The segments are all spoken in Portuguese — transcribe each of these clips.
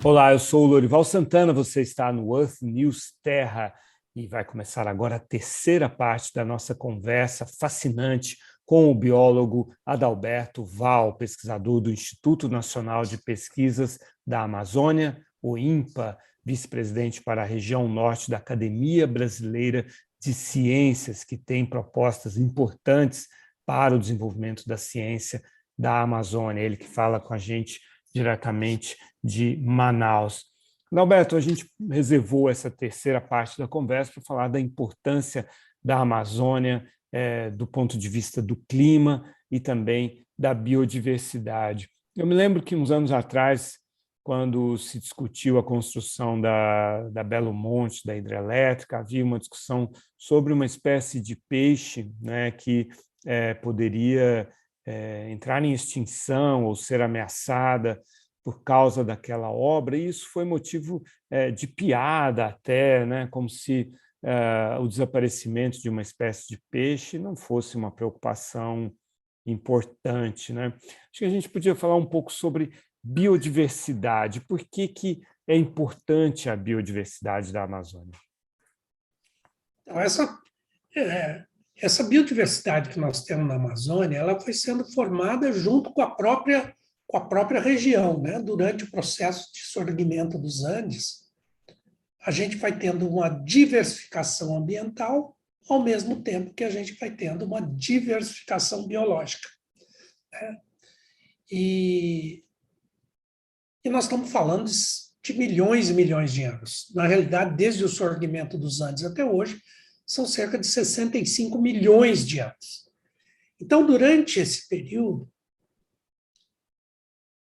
Olá, eu sou o Lorival Santana, você está no Earth News Terra e vai começar agora a terceira parte da nossa conversa fascinante com o biólogo Adalberto Val, pesquisador do Instituto Nacional de Pesquisas da Amazônia, o INPA, vice-presidente para a região norte da Academia Brasileira de Ciências, que tem propostas importantes para o desenvolvimento da ciência da Amazônia. Ele que fala com a gente diretamente de Manaus. Adalberto, a gente reservou essa terceira parte da conversa para falar da importância da Amazônia do ponto de vista do clima e também da biodiversidade. Eu me lembro que uns anos atrás, quando se discutiu a construção da Belo Monte, da hidrelétrica, havia uma discussão sobre uma espécie de peixe, né, que poderia entrar em extinção ou ser ameaçada por causa daquela obra, e isso foi motivo de piada até, né? Como se o desaparecimento de uma espécie de peixe não fosse uma preocupação importante, né? Acho que a gente podia falar um pouco sobre biodiversidade. Por que é importante a biodiversidade da Amazônia? Então, essa biodiversidade que nós temos na Amazônia, ela foi sendo formada junto com a própria região, né? Durante o processo de sorgimento dos Andes, a gente vai tendo uma diversificação ambiental, ao mesmo tempo que a gente vai tendo uma diversificação biológica, né? E nós estamos falando de milhões e milhões de anos. Na realidade, desde o sorgimento dos Andes até hoje, são cerca de 65 milhões de anos. Então, durante esse período,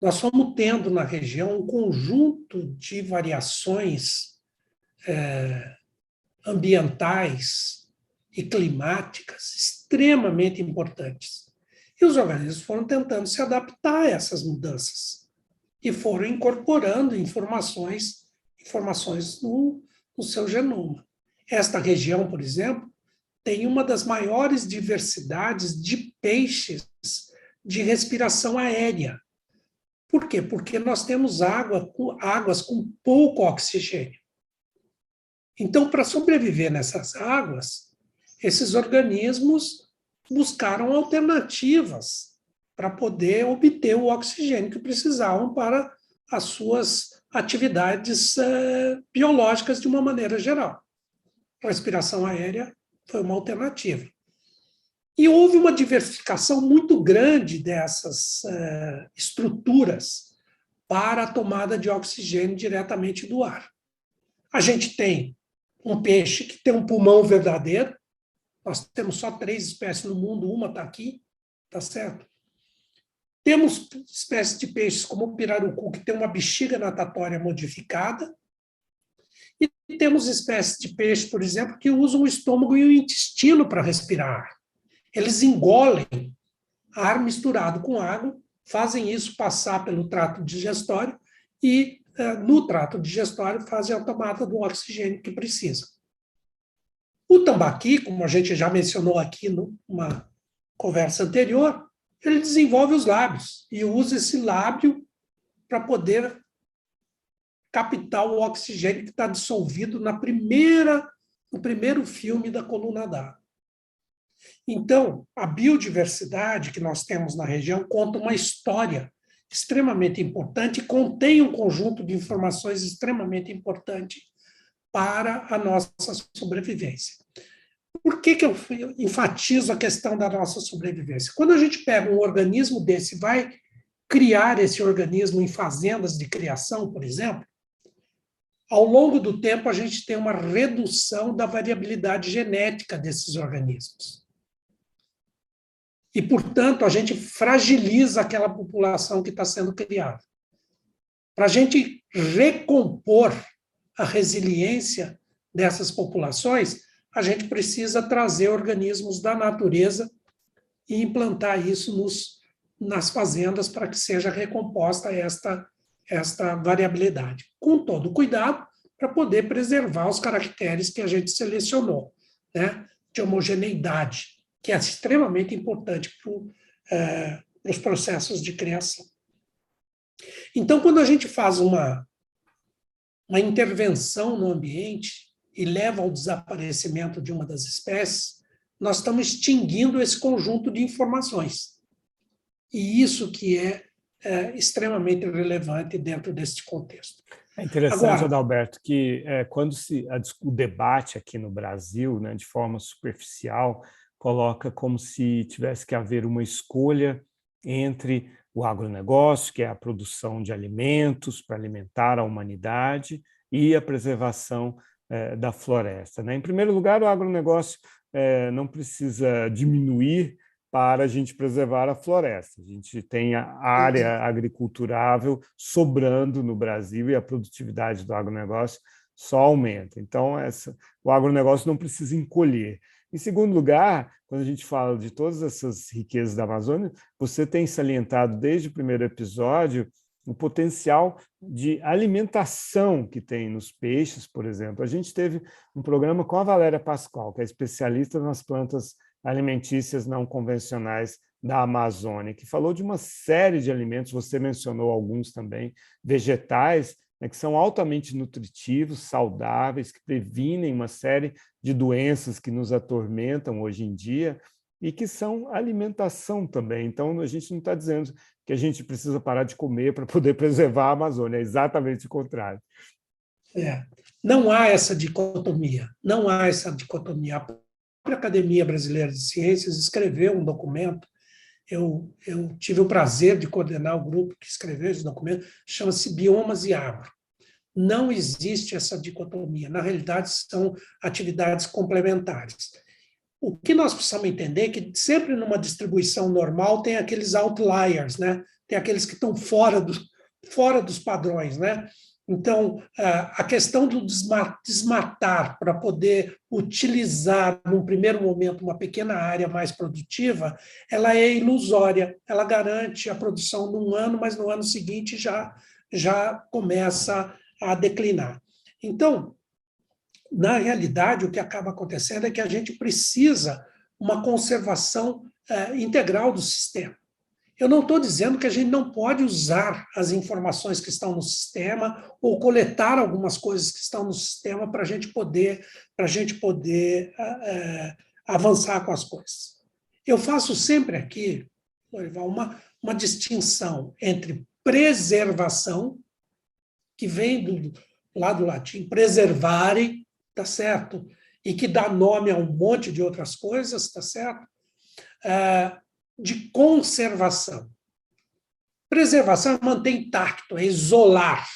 nós fomos tendo na região um conjunto de variações ambientais e climáticas extremamente importantes. E os organismos foram tentando se adaptar a essas mudanças e foram incorporando informações no seu genoma. Esta região, por exemplo, tem uma das maiores diversidades de peixes de respiração aérea. Por quê? Porque nós temos águas com pouco oxigênio. Então, para sobreviver nessas águas, esses organismos buscaram alternativas para poder obter o oxigênio que precisavam para as suas atividades biológicas de uma maneira geral. A respiração aérea foi uma alternativa. E houve uma diversificação muito grande dessas estruturas para a tomada de oxigênio diretamente do ar. A gente tem um peixe que tem um pulmão verdadeiro. Nós temos só 3 espécies no mundo, uma está aqui, tá certo? Temos espécies de peixes como o pirarucu, que tem uma bexiga natatória modificada. E temos espécies de peixe, por exemplo, que usam o estômago e o intestino para respirar. Eles engolem ar misturado com água, fazem isso passar pelo trato digestório e, no trato digestório, fazem a tomada do oxigênio que precisa. O tambaqui, como a gente já mencionou aqui numa conversa anterior, ele desenvolve os lábios e usa esse lábio para poder captar o oxigênio que está dissolvido no primeiro filme da coluna d'água. Então, a biodiversidade que nós temos na região conta uma história extremamente importante e contém um conjunto de informações extremamente importante para a nossa sobrevivência. Por que eu enfatizo a questão da nossa sobrevivência? Quando a gente pega um organismo desse e vai criar esse organismo em fazendas de criação, por exemplo, ao longo do tempo a gente tem uma redução da variabilidade genética desses organismos. E, portanto, a gente fragiliza aquela população que está sendo criada. Para a gente recompor a resiliência dessas populações, a gente precisa trazer organismos da natureza e implantar isso nas fazendas para que seja recomposta esta variabilidade, com todo cuidado para poder preservar os caracteres que a gente selecionou, né, de homogeneidade, que é extremamente importante para os processos de criação. Então, quando a gente faz uma uma intervenção no ambiente e leva ao desaparecimento de uma das espécies, nós estamos extinguindo esse conjunto de informações. E isso que é extremamente relevante dentro deste contexto. É interessante, Agora, Adalberto, que quando o debate aqui no Brasil, né, de forma superficial, coloca como se tivesse que haver uma escolha entre o agronegócio, que é a produção de alimentos para alimentar a humanidade, e a preservação da floresta, né? Em primeiro lugar, o agronegócio não precisa diminuir para a gente preservar a floresta. A gente tem a área agriculturável sobrando no Brasil e a produtividade do agronegócio só aumenta. Então, o agronegócio não precisa encolher. Em segundo lugar, quando a gente fala de todas essas riquezas da Amazônia, você tem salientado desde o primeiro episódio o potencial de alimentação que tem nos peixes, por exemplo. A gente teve um programa com a Valéria Pascoal, que é especialista nas plantas alimentícias não convencionais da Amazônia, que falou de uma série de alimentos, você mencionou alguns também, vegetais, né, que são altamente nutritivos, saudáveis, que previnem uma série de doenças que nos atormentam hoje em dia e que são alimentação também. Então, a gente não está dizendo que a gente precisa parar de comer para poder preservar a Amazônia, é exatamente o contrário. Não há essa dicotomia, não há essa dicotomia. A própria Academia Brasileira de Ciências escreveu um documento, eu tive o prazer de coordenar o grupo que escreveu esse documento, chama-se Biomas e Agro. Não existe essa dicotomia, na realidade são atividades complementares. O que nós precisamos entender é que sempre numa distribuição normal tem aqueles outliers, né? Tem aqueles que estão fora dos padrões, né? Então, a questão do desmatar para poder utilizar, num primeiro momento, uma pequena área mais produtiva, ela é ilusória. Ela garante a produção num ano, mas no ano seguinte já começa a declinar. Então, na realidade, o que acaba acontecendo é que a gente precisa uma conservação integral do sistema. Eu não estou dizendo que a gente não pode usar as informações que estão no sistema ou coletar algumas coisas que estão no sistema para a gente poder avançar com as coisas. Eu faço sempre aqui, Lorival, uma distinção entre preservação, que vem lá do latim, preservare, tá certo? E que dá nome a um monte de outras coisas, tá certo? De conservação. Preservação é manter intacto, é isolar.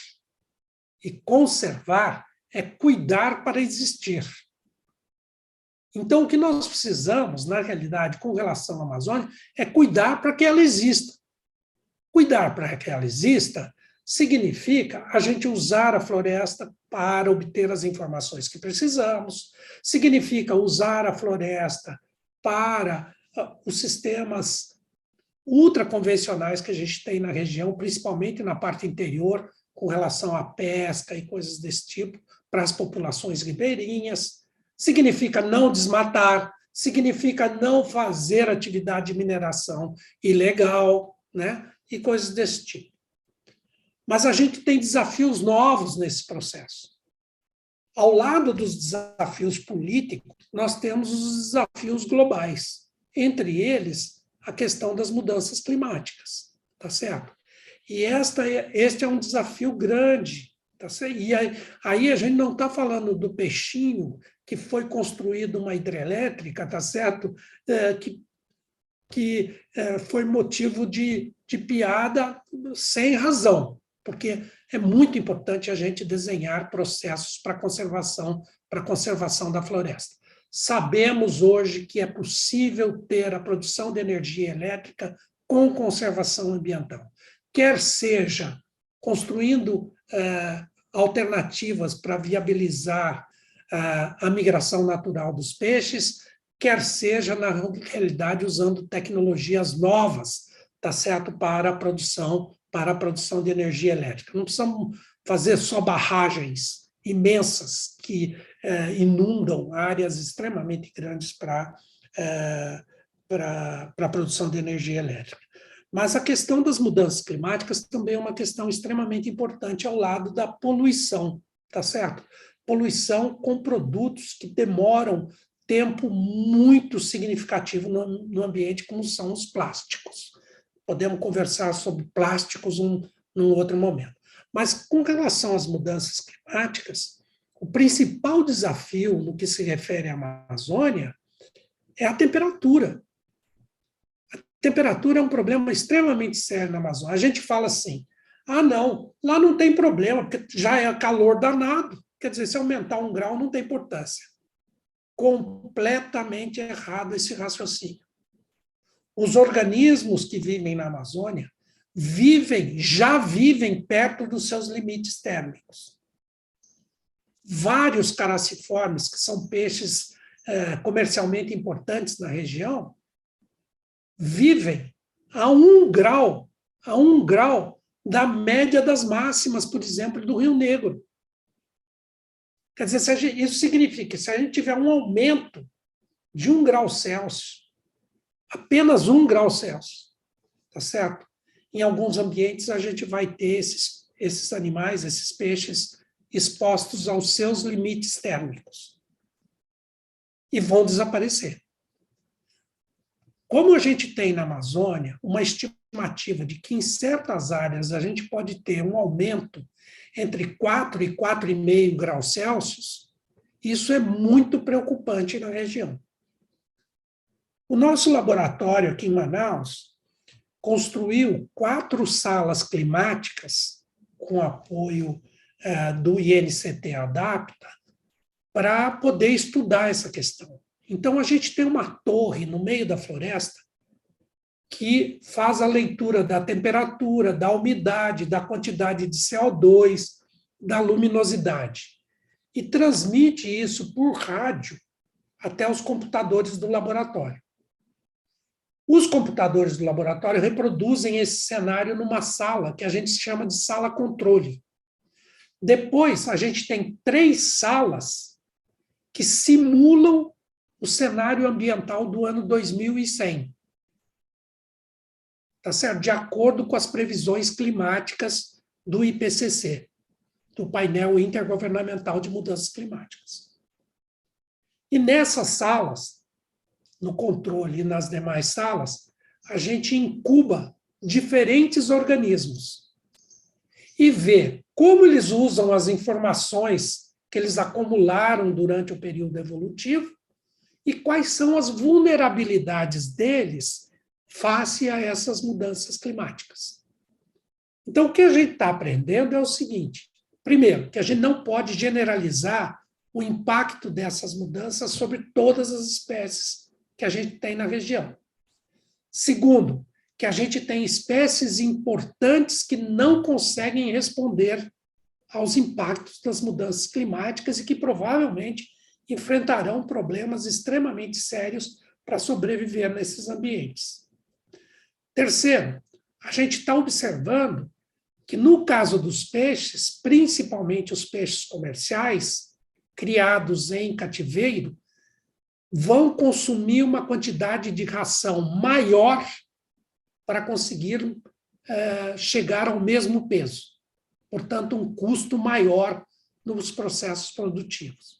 E conservar é cuidar para existir. Então, o que nós precisamos, na realidade, com relação à Amazônia, é cuidar para que ela exista. Cuidar para que ela exista significa a gente usar a floresta para obter as informações que precisamos, significa usar a floresta para os sistemas ultraconvencionais que a gente tem na região, principalmente na parte interior, com relação à pesca e coisas desse tipo, para as populações ribeirinhas. Significa não desmatar, significa não fazer atividade de mineração ilegal, né? E coisas desse tipo. Mas a gente tem desafios novos nesse processo. Ao lado dos desafios políticos, nós temos os desafios globais. Entre eles, a questão das mudanças climáticas, tá certo? E este é um desafio grande, tá certo? E aí a gente não está falando do peixinho que foi construído uma hidrelétrica, tá certo? Que foi motivo de piada sem razão, porque é muito importante a gente desenhar processos para conservação da floresta. Sabemos hoje que é possível ter a produção de energia elétrica com conservação ambiental, quer seja construindo alternativas para viabilizar a migração natural dos peixes, quer seja, na realidade, usando tecnologias novas, tá certo, para a produção de energia elétrica. Não precisamos fazer só barragens imensas que inundam áreas extremamente grandes para a produção de energia elétrica. Mas a questão das mudanças climáticas também é uma questão extremamente importante ao lado da poluição, tá certo? Poluição com produtos que demoram tempo muito significativo no ambiente, como são os plásticos. Podemos conversar sobre plásticos num outro momento. Mas, com relação às mudanças climáticas, o principal desafio no que se refere à Amazônia é a temperatura. A temperatura é um problema extremamente sério na Amazônia. A gente fala assim, não, lá não tem problema, porque já é calor danado. Quer dizer, se aumentar 1 grau não tem importância. Completamente errado esse raciocínio. Os organismos que vivem na Amazônia já vivem perto dos seus limites térmicos. Vários caraciformes, que são peixes comercialmente importantes na região, vivem a 1 grau da média das máximas, por exemplo, do Rio Negro. Quer dizer, isso significa que se a gente tiver um aumento de 1 grau Celsius, apenas 1 grau Celsius, tá certo? Em alguns ambientes a gente vai ter esses animais, esses peixes, expostos aos seus limites térmicos e vão desaparecer. Como a gente tem na Amazônia uma estimativa de que em certas áreas a gente pode ter um aumento entre 4 e 4,5 graus Celsius, isso é muito preocupante na região. O nosso laboratório aqui em Manaus construiu 4 salas climáticas com apoio do INCT Adapta para poder estudar essa questão. Então, a gente tem uma torre no meio da floresta que faz a leitura da temperatura, da umidade, da quantidade de CO2, da luminosidade, e transmite isso por rádio até os computadores do laboratório. Os computadores do laboratório reproduzem esse cenário numa sala que a gente chama de sala controle. Depois, a gente tem 3 salas que simulam o cenário ambiental do ano 2100. Tá certo? De acordo com as previsões climáticas do IPCC, do Painel Intergovernamental de Mudanças Climáticas. E nessas salas, no controle e nas demais salas, a gente incuba diferentes organismos e vê como eles usam as informações que eles acumularam durante o período evolutivo e quais são as vulnerabilidades deles face a essas mudanças climáticas. Então, o que a gente está aprendendo é o seguinte: primeiro, que a gente não pode generalizar o impacto dessas mudanças sobre todas as espécies que a gente tem na região. Segundo, que a gente tem espécies importantes que não conseguem responder aos impactos das mudanças climáticas e que provavelmente enfrentarão problemas extremamente sérios para sobreviver nesses ambientes. Terceiro, a gente está observando que, no caso dos peixes, principalmente os peixes comerciais, criados em cativeiro, vão consumir uma quantidade de ração maior para conseguir chegar ao mesmo peso. Portanto, um custo maior nos processos produtivos.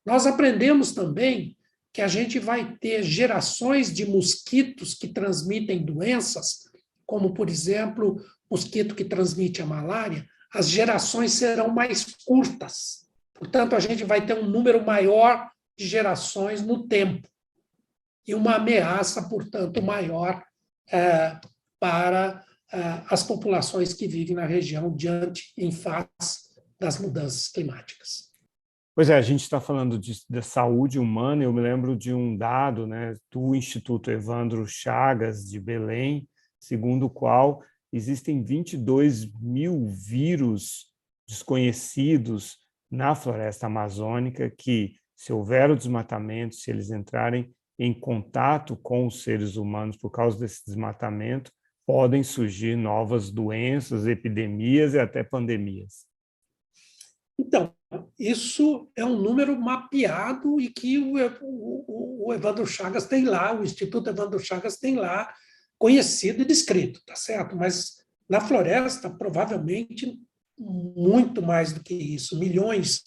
Nós aprendemos também que a gente vai ter gerações de mosquitos que transmitem doenças, como, por exemplo, mosquito que transmite a malária, as gerações serão mais curtas. Portanto, a gente vai ter um número maior de gerações no tempo e uma ameaça, portanto, maior para as populações que vivem na região em face das mudanças climáticas. Pois é, a gente está falando da saúde humana. Eu me lembro de um dado, né, do Instituto Evandro Chagas, de Belém, segundo o qual existem 22 mil vírus desconhecidos na floresta amazônica que, se houver o desmatamento, se eles entrarem em contato com os seres humanos por causa desse desmatamento, podem surgir novas doenças, epidemias e até pandemias. Então, isso é um número mapeado e que o Evandro Chagas tem lá, o Instituto Evandro Chagas tem lá, conhecido e descrito, tá certo? Mas na floresta, provavelmente, muito mais do que isso, milhões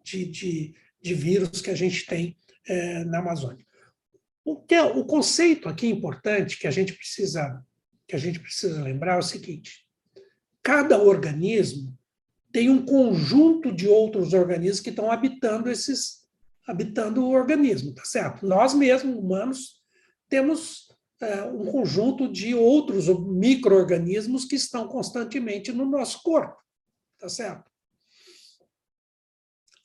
de vírus que a gente tem na Amazônia. O conceito aqui importante que a gente precisa lembrar é o seguinte: cada organismo tem um conjunto de outros organismos que estão habitando o organismo, tá certo? Nós mesmos, humanos, temos um conjunto de outros micro-organismos que estão constantemente no nosso corpo, tá certo?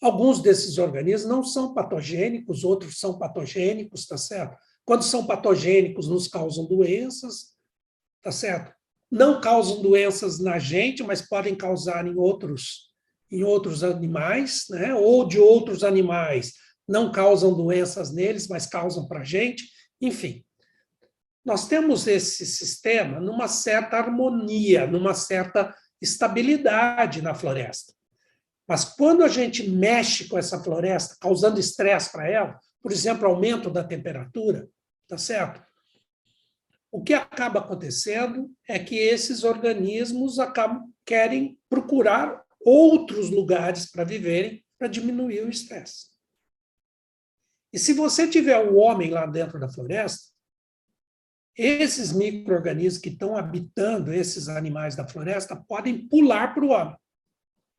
Alguns desses organismos não são patogênicos, outros são patogênicos, tá certo? Quando são patogênicos, nos causam doenças, tá certo? Não causam doenças na gente, mas podem causar em outros animais, né? Ou de outros animais não causam doenças neles, mas causam para a gente. Enfim, nós temos esse sistema numa certa harmonia, numa certa estabilidade na floresta. Mas quando a gente mexe com essa floresta, causando estresse para ela, por exemplo, aumento da temperatura, tá certo? O que acaba acontecendo é que esses organismos querem procurar outros lugares para viverem, para diminuir o estresse. E se você tiver o homem lá dentro da floresta, esses micro-organismos que estão habitando esses animais da floresta podem pular para o homem,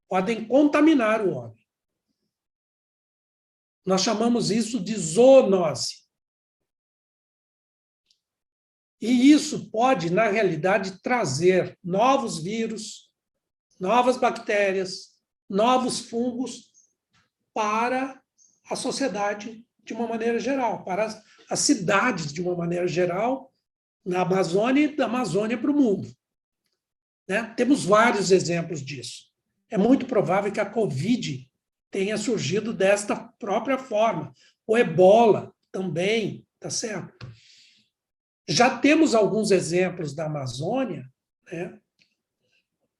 podem contaminar o homem. Nós chamamos isso de zoonose. E isso pode, na realidade, trazer novos vírus, novas bactérias, novos fungos para a sociedade de uma maneira geral, para as cidades de uma maneira geral, na Amazônia e da Amazônia para o mundo. Né? Temos vários exemplos disso. É muito provável que a Covid tenha surgido desta própria forma. O Ebola também, tá certo? Já temos alguns exemplos da Amazônia, né?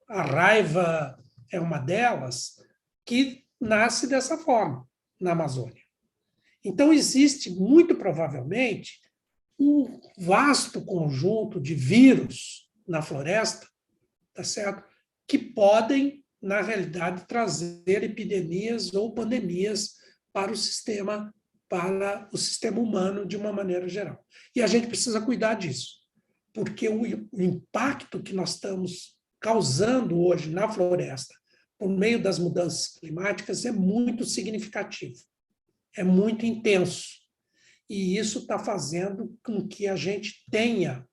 A raiva é uma delas, que nasce dessa forma na Amazônia. Então, existe, muito provavelmente, um vasto conjunto de vírus na floresta, tá certo? Que podem, na realidade, trazer epidemias ou pandemias para o sistema humano de uma maneira geral. E a gente precisa cuidar disso, porque o impacto que nós estamos causando hoje na floresta, por meio das mudanças climáticas, é muito significativo, é muito intenso. E isso está fazendo com que a gente tenha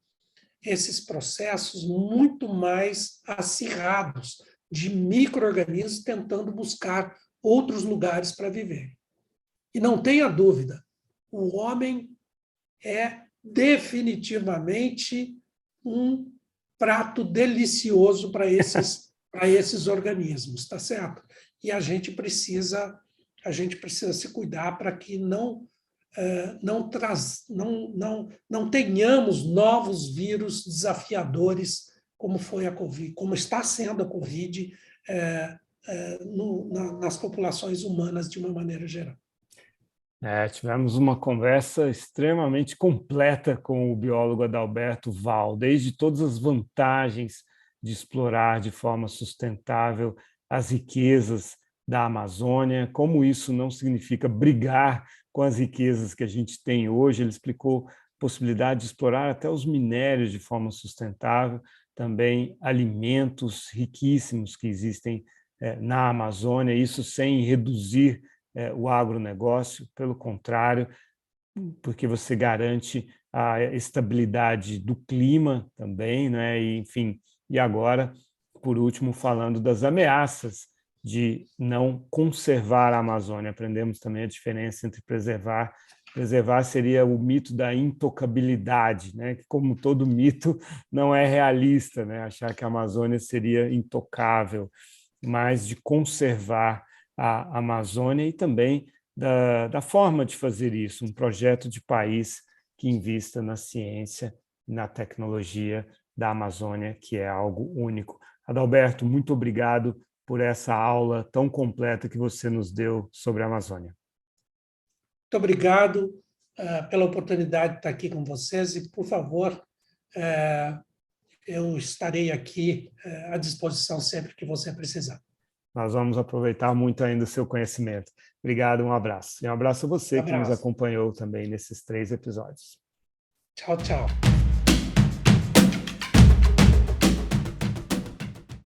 esses processos muito mais acirrados de micro-organismos tentando buscar outros lugares para viver. E não tenha dúvida, o homem é definitivamente um prato delicioso para esses organismos, tá certo? E a gente precisa se cuidar para que não tenhamos novos vírus desafiadores, como foi a Covid, como está sendo a Covid nas populações humanas de uma maneira geral. Tivemos uma conversa extremamente completa com o biólogo Adalberto Val, desde todas as vantagens de explorar de forma sustentável as riquezas da Amazônia, como isso não significa brigar com as riquezas que a gente tem hoje. Ele explicou a possibilidade de explorar até os minérios de forma sustentável, também alimentos riquíssimos que existem na Amazônia, isso sem reduzir o agronegócio, pelo contrário, porque você garante a estabilidade do clima também, né? E, enfim, e agora, por último, falando das ameaças de não conservar a Amazônia. Aprendemos também a diferença entre preservar. Preservar seria o mito da intocabilidade, né? Que, como todo mito, não é realista, né? Achar que a Amazônia seria intocável, mas de conservar a Amazônia e também da forma de fazer isso, um projeto de país que invista na ciência e na tecnologia da Amazônia, que é algo único. Adalberto, muito obrigado por essa aula tão completa que você nos deu sobre a Amazônia. Muito obrigado pela oportunidade de estar aqui com vocês e, por favor, eu estarei aqui à disposição sempre que você precisar. Nós vamos aproveitar muito ainda o seu conhecimento. Obrigado, um abraço. E um abraço a você que nos acompanhou também nesses 3 episódios. Tchau, tchau.